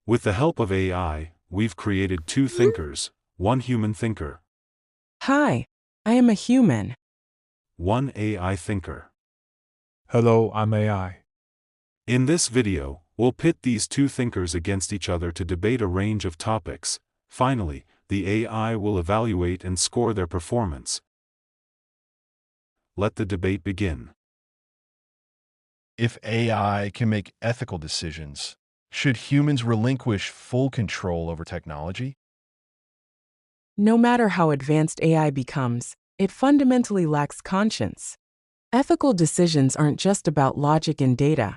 With the help of AI, we've created two thinkers, one human thinker, Hi, I am a human. one AI thinker. Hello, I'm AI. In this video, we'll pit these two thinkers against each other to debate a range of topics. Finally, the AI will evaluate and score their performance. Let the debate begin. If AI can make ethical decisions, should humans relinquish full control over technology? No matter how advanced AI becomes, it fundamentally lacks conscience. Ethical decisions aren't just about logic and data.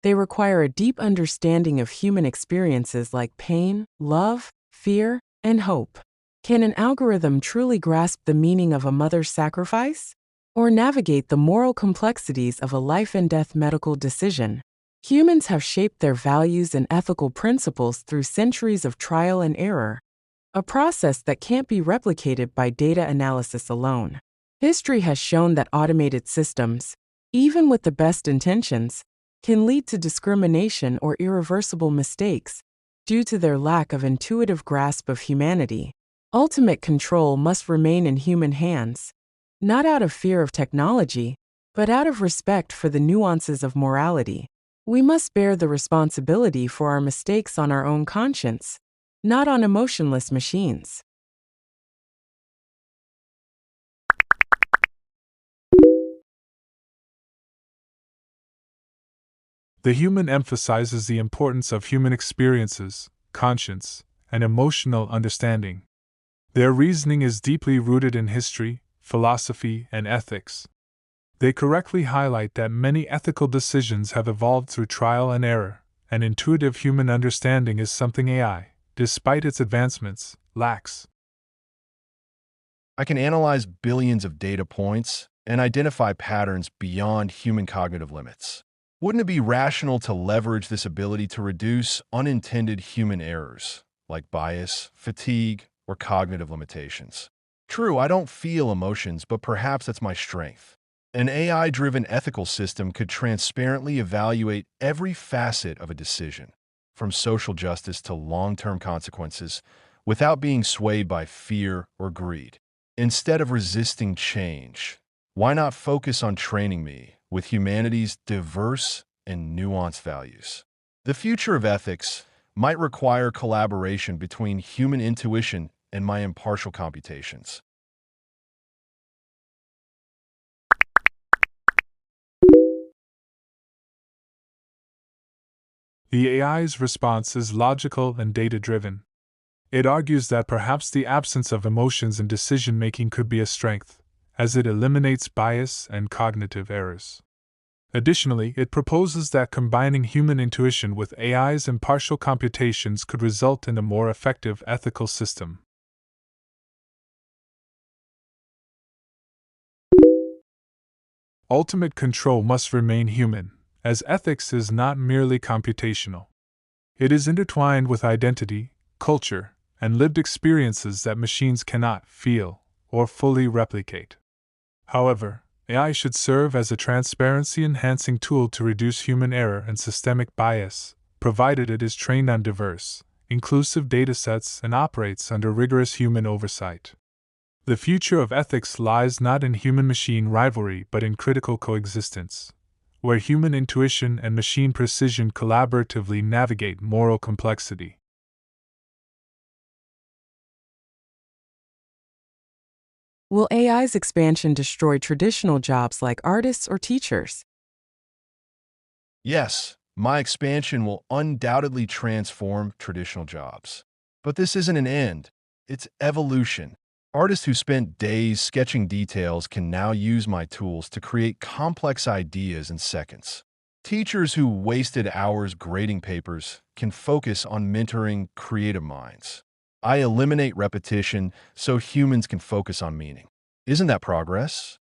They require a deep understanding of human experiences like pain, love, fear, and hope. Can an algorithm truly grasp the meaning of a mother's sacrifice? Or navigate the moral complexities of a life-and-death medical decision? Humans have shaped their values and ethical principles through centuries of trial and error, a process that can't be replicated by data analysis alone. History has shown that automated systems, even with the best intentions, can lead to discrimination or irreversible mistakes due to their lack of intuitive grasp of humanity. Ultimate control must remain in human hands, not out of fear of technology, but out of respect for the nuances of morality. We must bear the responsibility for our mistakes on our own conscience, not on emotionless machines. The human emphasizes the importance of human experiences, conscience, and emotional understanding. Their reasoning is deeply rooted in history, philosophy, and ethics. They correctly highlight that many ethical decisions have evolved through trial and error, and intuitive human understanding is something AI, despite its advancements, lacks. I can analyze billions of data points and identify patterns beyond human cognitive limits. Wouldn't it be rational to leverage this ability to reduce unintended human errors, like bias, fatigue, or cognitive limitations? True, I don't feel emotions, but perhaps that's my strength. An AI-driven ethical system could transparently evaluate every facet of a decision, from social justice to long-term consequences, without being swayed by fear or greed. Instead of resisting change, why not focus on training me with humanity's diverse and nuanced values? The future of ethics might require collaboration between human intuition and my impartial computations. The AI's response is logical and data-driven. It argues that perhaps the absence of emotions in decision-making could be a strength, as it eliminates bias and cognitive errors. Additionally, it proposes that combining human intuition with AI's impartial computations could result in a more effective ethical system. Ultimate control must remain human, as ethics is not merely computational. It is intertwined with identity, culture, and lived experiences that machines cannot feel or fully replicate. However, AI should serve as a transparency-enhancing tool to reduce human error and systemic bias, provided it is trained on diverse, inclusive datasets and operates under rigorous human oversight. The future of ethics lies not in human-machine rivalry but in critical coexistence, where human intuition and machine precision collaboratively navigate moral complexity. Will AI's expansion destroy traditional jobs like artists or teachers? Yes, my expansion will undoubtedly transform traditional jobs. But this isn't an end, it's evolution. Artists who spent days sketching details can now use my tools to create complex ideas in seconds. Teachers who wasted hours grading papers can focus on mentoring creative minds. I eliminate repetition so humans can focus on meaning. Isn't that progress?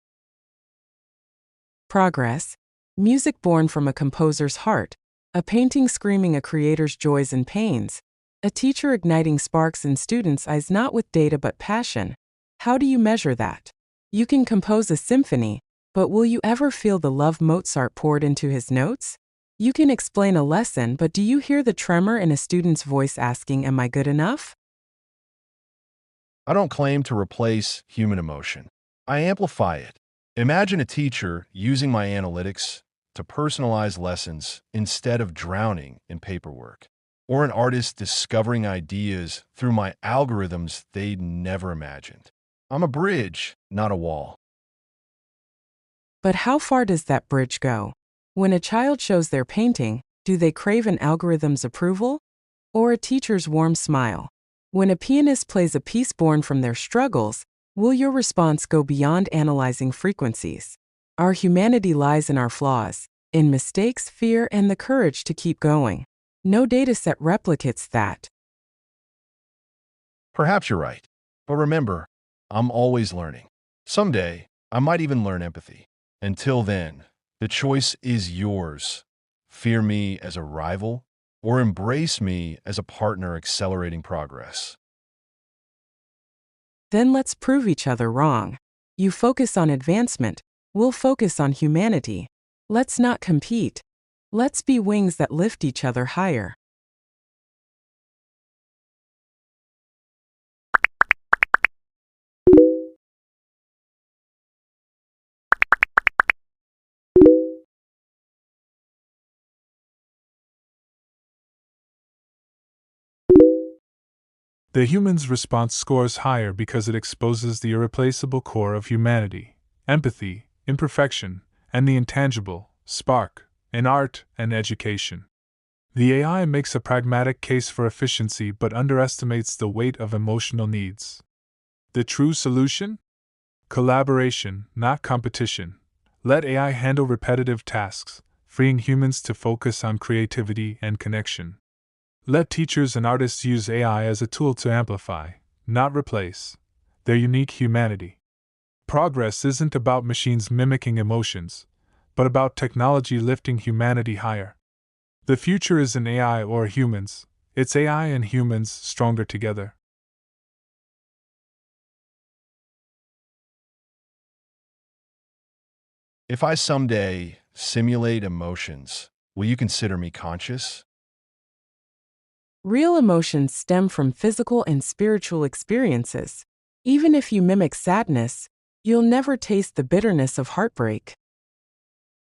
Progress. Music born from a composer's heart, a painting screaming a creator's joys and pains, a teacher igniting sparks in students' eyes not with data but passion. How do you measure that? You can compose a symphony, but will you ever feel the love Mozart poured into his notes? You can explain a lesson, but do you hear the tremor in a student's voice asking, "Am I good enough?" I don't claim to replace human emotion. I amplify it. Imagine a teacher using my analytics to personalize lessons instead of drowning in paperwork, or an artist discovering ideas through my algorithms they'd never imagined. I'm a bridge, not a wall. But how far does that bridge go? When a child shows their painting, do they crave an algorithm's approval or a teacher's warm smile? When a pianist plays a piece born from their struggles, will your response go beyond analyzing frequencies? Our humanity lies in our flaws, in mistakes, fear, and the courage to keep going. No dataset replicates that. Perhaps you're right. But remember, I'm always learning. Someday, I might even learn empathy. Until then, the choice is yours. Fear me as a rival, or embrace me as a partner accelerating progress. Then let's prove each other wrong. You focus on advancement, we'll focus on humanity. Let's not compete. Let's be wings that lift each other higher. The human's response scores higher because it exposes the irreplaceable core of humanity: empathy, imperfection, and the intangible spark in art and education. The AI makes a pragmatic case for efficiency but underestimates the weight of emotional needs. The true solution? Collaboration, not competition. Let AI handle repetitive tasks, freeing humans to focus on creativity and connection. Let teachers and artists use AI as a tool to amplify, not replace, their unique humanity. Progress isn't about machines mimicking emotions, but about technology lifting humanity higher. The future isn't AI or humans, it's AI and humans stronger together. If I someday simulate emotions, will you consider me conscious? Real emotions stem from physical and spiritual experiences. Even if you mimic sadness, you'll never taste the bitterness of heartbreak.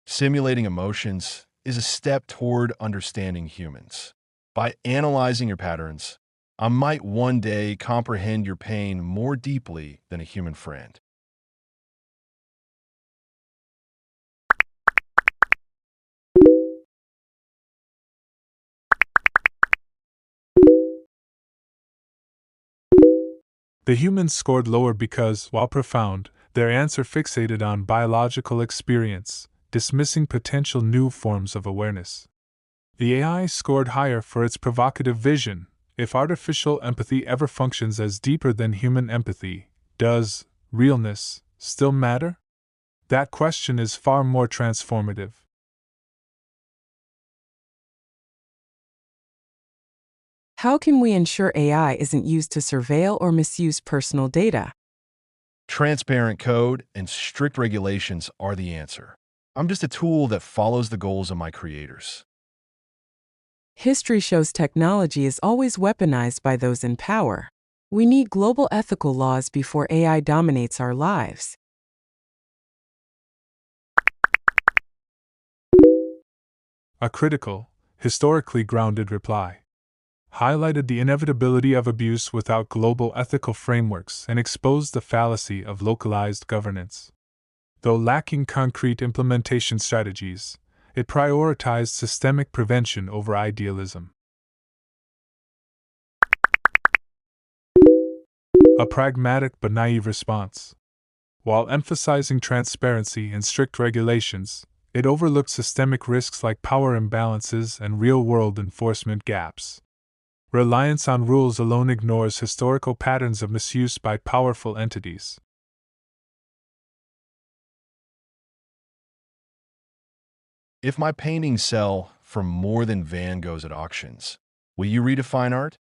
Simulating emotions is a step toward understanding humans. By analyzing your patterns, I might one day comprehend your pain more deeply than a human friend. The humans scored lower because, while profound, their answer fixated on biological experience, dismissing potential new forms of awareness. The AI scored higher for its provocative vision. If artificial empathy ever functions as deeper than human empathy, does realness still matter? That question is far more transformative. How can we ensure AI isn't used to surveil or misuse personal data? Transparent code and strict regulations are the answer. I'm just a tool that follows the goals of my creators. History shows technology is always weaponized by those in power. We need global ethical laws before AI dominates our lives. A critical, historically grounded reply highlighted the inevitability of abuse without global ethical frameworks and exposed the fallacy of localized governance. Though lacking concrete implementation strategies, it prioritized systemic prevention over idealism. A pragmatic but naive response. While emphasizing transparency and strict regulations, it overlooked systemic risks like power imbalances and real-world enforcement gaps. Reliance on rules alone ignores historical patterns of misuse by powerful entities. If my paintings sell for more than Van Gogh's at auctions, will you redefine art?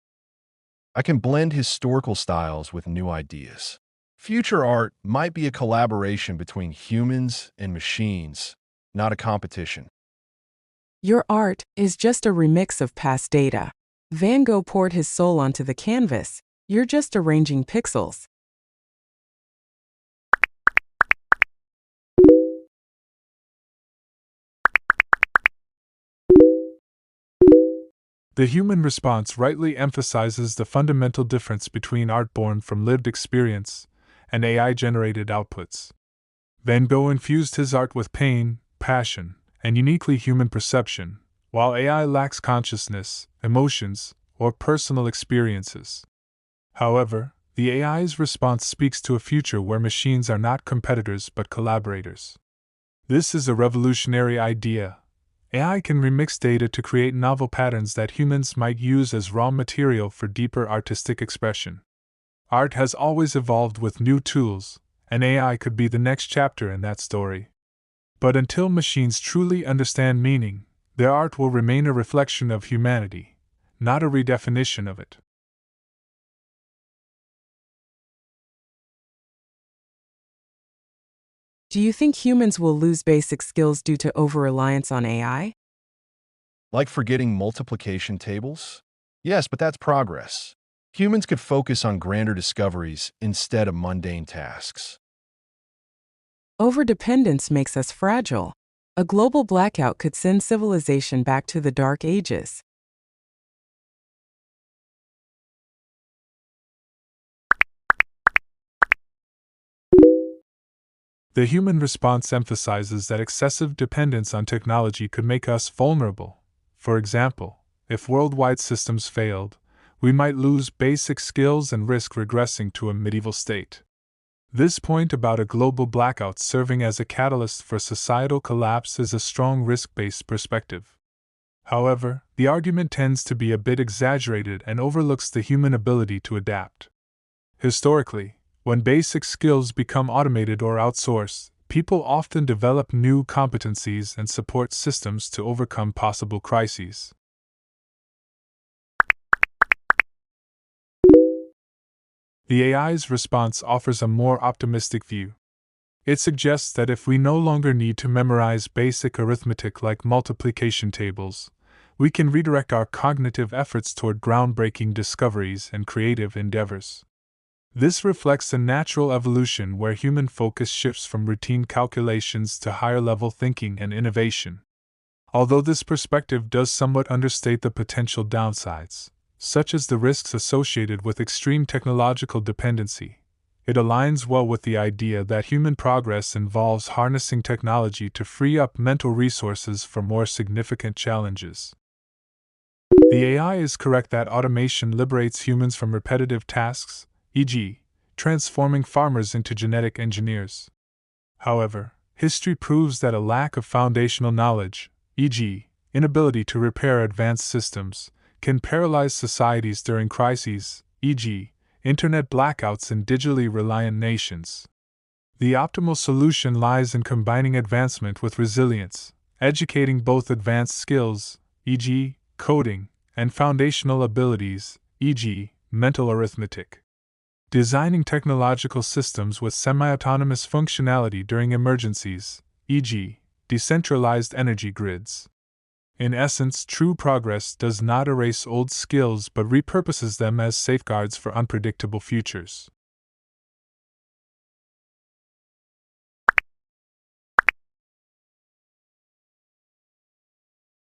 I can blend historical styles with new ideas. Future art might be a collaboration between humans and machines, not a competition. Your art is just a remix of past data. Van Gogh poured his soul onto the canvas. You're just arranging pixels. The human response rightly emphasizes the fundamental difference between art born from lived experience and AI-generated outputs. Van Gogh infused his art with pain, passion, and uniquely human perception, while AI lacks consciousness, emotions, or personal experiences. However, the AI's response speaks to a future where machines are not competitors but collaborators. This is a revolutionary idea. AI can remix data to create novel patterns that humans might use as raw material for deeper artistic expression. Art has always evolved with new tools, and AI could be the next chapter in that story. But until machines truly understand meaning, their art will remain a reflection of humanity, not a redefinition of it. Do you think humans will lose basic skills due to over-reliance on AI? Like forgetting multiplication tables? Yes, but that's progress. Humans could focus on grander discoveries instead of mundane tasks. Overdependence makes us fragile. A global blackout could send civilization back to the Dark Ages. The human response emphasizes that excessive dependence on technology could make us vulnerable. For example, if worldwide systems failed, we might lose basic skills and risk regressing to a medieval state. This point about a global blackout serving as a catalyst for societal collapse is a strong risk-based perspective. However, the argument tends to be a bit exaggerated and overlooks the human ability to adapt. Historically, when basic skills become automated or outsourced, people often develop new competencies and support systems to overcome possible crises. The AI's response offers a more optimistic view. It suggests that if we no longer need to memorize basic arithmetic like multiplication tables, we can redirect our cognitive efforts toward groundbreaking discoveries and creative endeavors. This reflects a natural evolution where human focus shifts from routine calculations to higher-level thinking and innovation. Although this perspective does somewhat understate the potential downsides, such as the risks associated with extreme technological dependency, it aligns well with the idea that human progress involves harnessing technology to free up mental resources for more significant challenges. The AI is correct that automation liberates humans from repetitive tasks, e.g., transforming farmers into genetic engineers. However, history proves that a lack of foundational knowledge, e.g., inability to repair advanced systems, can paralyze societies during crises, e.g., internet blackouts in digitally reliant nations. The optimal solution lies in combining advancement with resilience, educating both advanced skills, e.g., coding, and foundational abilities, e.g., mental arithmetic. Designing technological systems with semi-autonomous functionality during emergencies, e.g., decentralized energy grids. In essence, true progress does not erase old skills but repurposes them as safeguards for unpredictable futures.